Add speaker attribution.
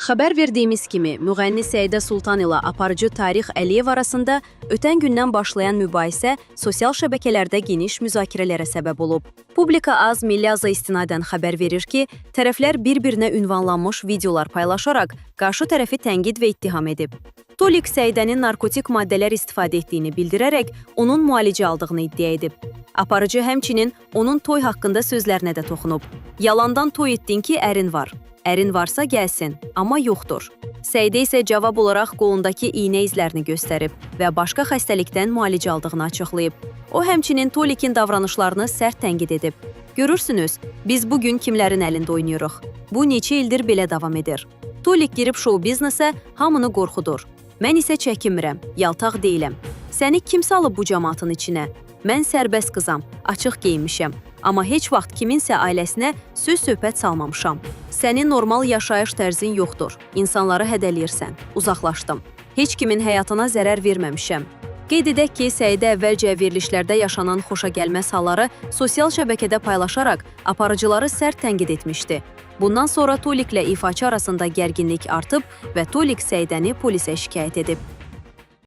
Speaker 1: Xəbər verdiyimiz kimi, müğənni Səidə Sultan ilə aparıcı Tarix Əliyev arasında ötən gündən başlayan mübahisə sosial şəbəkələrdə geniş müzakirələrə səbəb olub. Publika Az Milli Aza istinadən xəbər verir ki, tərəflər bir-birinə ünvanlanmış videolar paylaşaraq qarşı tərəfi tənqid və ittiham edib. Tolik Səidənin narkotik maddələr istifadə etdiyini bildirərək onun müalicə aldığını iddia edib. Aparıcı həmçinin onun toy haqqında sözlərinə də toxunub. Yalandan toy etdin ki, ərin var. Ərin varsa gəlsin, amma yoxdur. Səidə isə cavab olaraq qolundakı iynə izlərini göstərib və başqa xəstəlikdən müalicə aldığını açıqlayıb. O həmçinin Tolikin davranışlarını sərt tənqid edib. Görürsünüz, biz bugün kimlərin əlində oynayırıq. Bu neçə ildir belə davam edir. Tolik girib şou biznesə hamını qorxudur. Mən isə çəkinmirəm, yaltaq deyiləm. Səni kim salıb bu cəmaatın içinə? Mən sərbəst qızam, açıq geyinmişəm. Amma heç vaxt kiminsə ailəsinə söz-söhbət salmamışam. Sənin normal yaşayış tərzin yoxdur. İnsanları hədələyirsən. Uzaqlaşdım. Heç kimin həyatına zərər verməmişəm. Qeyd edək ki, Səidə əvvəlcə verilişlərdə yaşanan xoşagəlməz halları sosial şəbəkədə paylaşaraq aparıcıları sərt tənqid etmişdi. Bundan sonra Toliklə ifaçı arasında gərginlik artıb və Tolik Səidəni polisə şikayət edib.